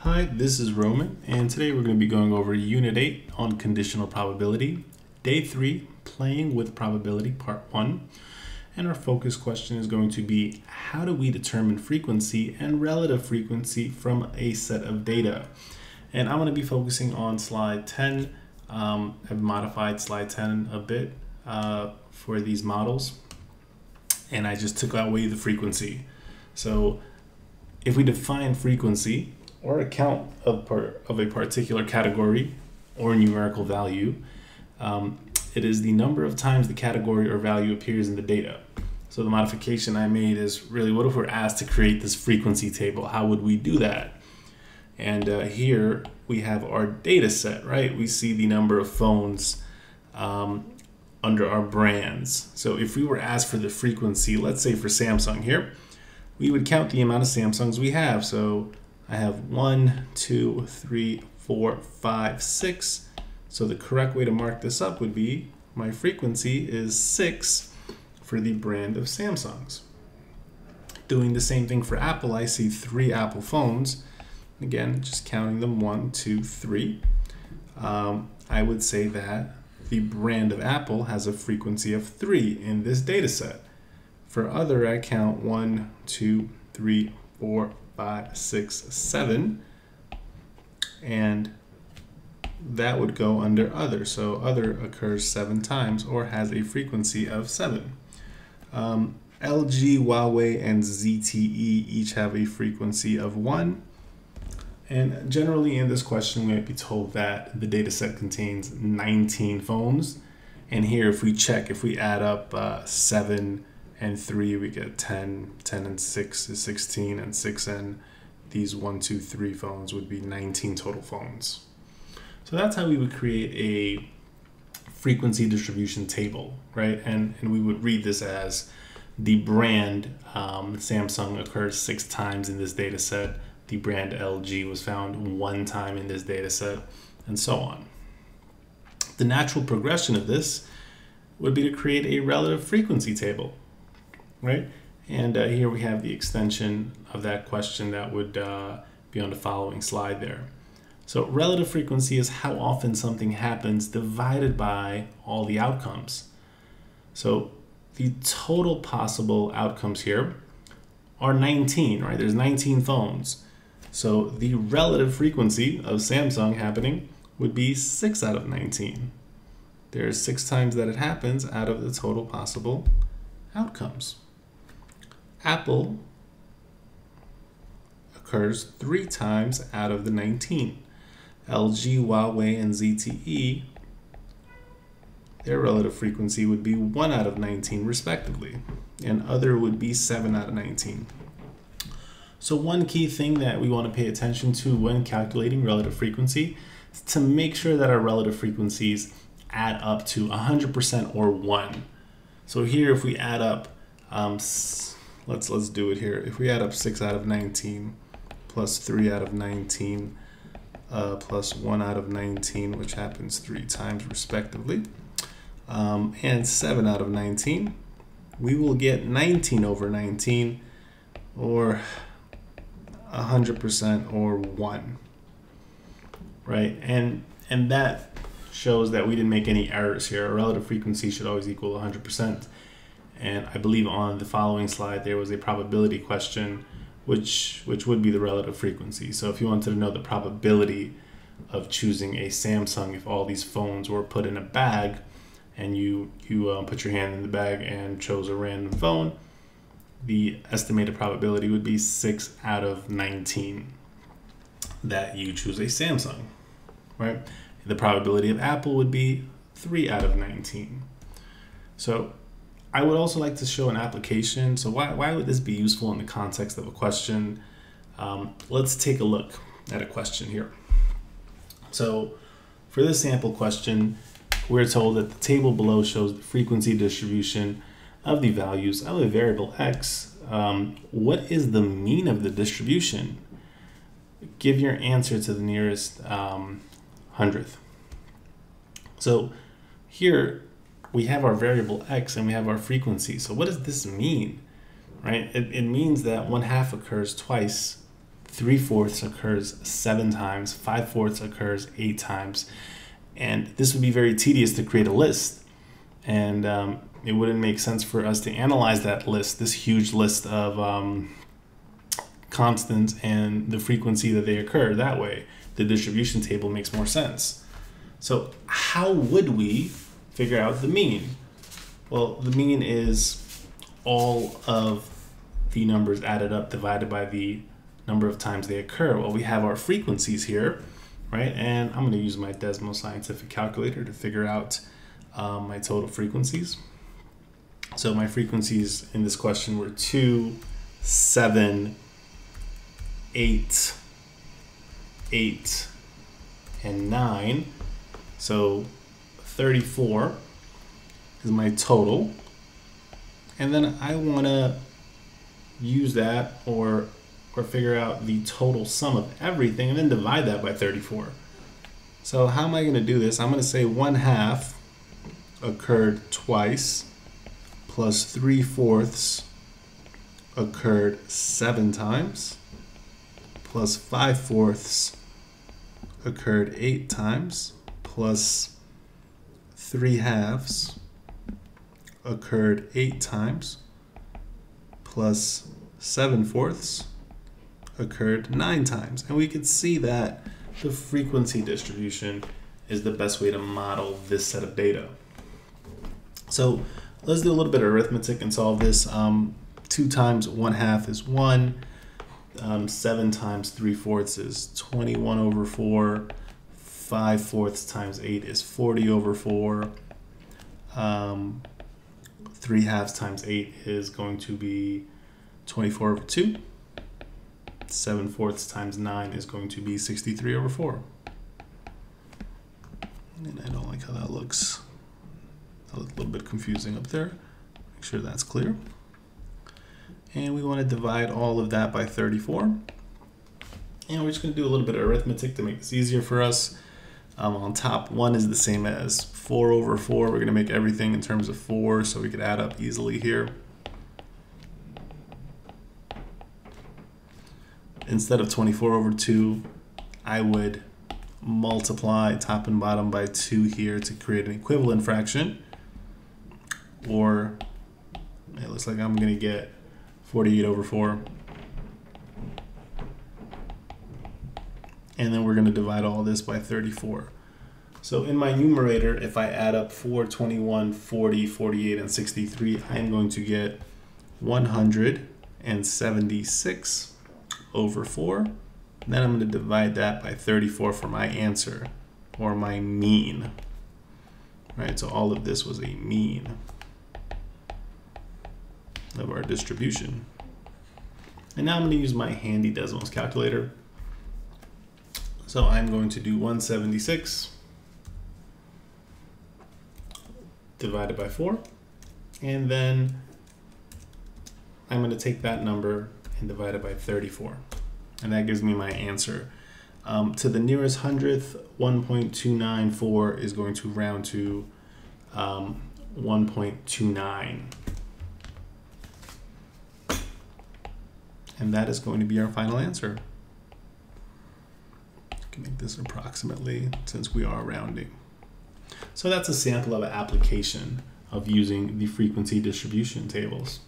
Hi, this is Roman, and today we're going to be going over Unit 8 on conditional probability, Day 3, playing with probability, Part 1. And our focus question is going to be, how do we determine frequency and relative frequency from a set of data? And I'm going to be focusing on slide 10. I've modified slide 10 a bit for these models, and I just took away the frequency. So if we define frequency, or a count of a particular category or numerical value, it is the number of times the category or value appears in the data. So the modification I made is really, what if we're asked to create this frequency table? How would we do that? And here we have our data set, right? We see the number of phones under our brands. So if we were asked for the frequency, let's say for Samsung here, we would count the amount of Samsungs we have. So I have 1, 2, 3, 4, 5, 6. So the correct way to mark this up would be my frequency is 6 for the brand of Samsungs. Doing the same thing for Apple, I see 3 Apple phones. Again, just counting them 1, 2, 3. I would say that the brand of Apple has a frequency of 3 in this data set. For other, I count 1, 2, 3, 4, 5, 6, 7, and that would go under other. So other occurs 7 times or has a frequency of 7. LG, Huawei, and ZTE each have a frequency of 1. And generally in this question, we might be told that the data set contains 19 phones. And here, if we add up 7 and 3, we get 10, 10 and 6 is 16, and 6 and these 1, 2, 3 phones would be 19 total phones. So that's how we would create a frequency distribution table, right? And we would read this as the brand Samsung occurs 6 times in this data set. The brand LG was found 1 time in this data set, and so on. The natural progression of this would be to create a relative frequency table, right? And here we have the extension of that question that would be on the following slide there. So relative frequency is how often something happens divided by all the outcomes. So the total possible outcomes here are 19, right? There's 19 phones. So the relative frequency of Samsung happening would be 6 out of 19. There's 6 times that it happens out of the total possible outcomes. Apple occurs 3 times out of the 19. LG, Huawei, and ZTE, their relative frequency would be 1 out of 19 respectively, and other would be 7 out of 19. So one key thing that we want to pay attention to when calculating relative frequency is to make sure that our relative frequencies add up to 100% or 1. So here, if we add up let's do it here. If we add up 6 out of 19 plus 3 out of 19 plus 1 out of 19, which happens 3 times respectively, and 7 out of 19, we will get 19 over 19, or 100% or 1, right? And that shows that we didn't make any errors here. A relative frequency should always equal 100%. And I believe on the following slide, there was a probability question, which would be the relative frequency. So if you wanted to know the probability of choosing a Samsung, if all these phones were put in a bag and you put your hand in the bag and chose a random phone, the estimated probability would be 6 out of 19 that you choose a Samsung, right? The probability of Apple would be 3 out of 19. So I would also like to show an application. So why would this be useful in the context of a question? Let's take a look at a question here. So for this sample question, we're told that the table below shows the frequency distribution of the values of a variable x. What is the mean of the distribution? Give your answer to the nearest hundredth. So here, we have our variable x and we have our frequency. So what does this mean, right? It means that 1/2 occurs twice 3/4 occurs 7 times, 5/4 occurs 8 times. And this would be very tedious to create a list. And it wouldn't make sense for us to analyze that list, this huge list of constants and the frequency that they occur. That way, the distribution table makes more sense. So how would we figure out the mean? Well, the mean is all of the numbers added up divided by the number of times they occur. Well, we have our frequencies here, right? And I'm going to use my Desmo Scientific Calculator to figure out my total frequencies. So my frequencies in this question were 2, 7, 8, 8, and 9. So 34 is my total. And then I want to use that or figure out the total sum of everything and then divide that by 34. So how am I going to do this? I'm going to say 1/2 occurred twice plus 3/4 occurred 7 times plus 5/4 occurred 8 times plus 3/2 occurred 8 times plus 7/4 occurred 9 times. And we can see that the frequency distribution is the best way to model this set of data. So let's do a little bit of arithmetic and solve this. 2 times 1/2 is 1. 7 times 3/4 is 21/4. 5/4 times 8 is 40/4. 3/2 times 8 is going to be 24/2. 7/4 times 9 is going to be 63/4. And I don't like how that looks. That looks a little bit confusing up there. Make sure that's clear. And we want to divide all of that by 34. And we're just going to do a little bit of arithmetic to make this easier for us. On top, 1 is the same as 4/4. We're going to make everything in terms of 4 so we could add up easily here. Instead of 24/2, I would multiply top and bottom by 2 here to create an equivalent fraction. Or it looks like I'm going to get 48/4. And then we're going to divide all this by 34. So in my numerator, if I add up 4, 21, 40, 48, and 63, I'm going to get 176/4. Then I'm going to divide that by 34 for my answer, or my mean. Right, so all of this was a mean of our distribution. And now I'm going to use my handy Desmos calculator. So I'm going to do 176 divided by 4. And then I'm going to take that number and divide it by 34. And that gives me my answer. To the nearest hundredth, 1.294 is going to round to 1.29. And that is going to be our final answer. I can make this approximately since we are rounding. So that's a sample of an application of using the frequency distribution tables.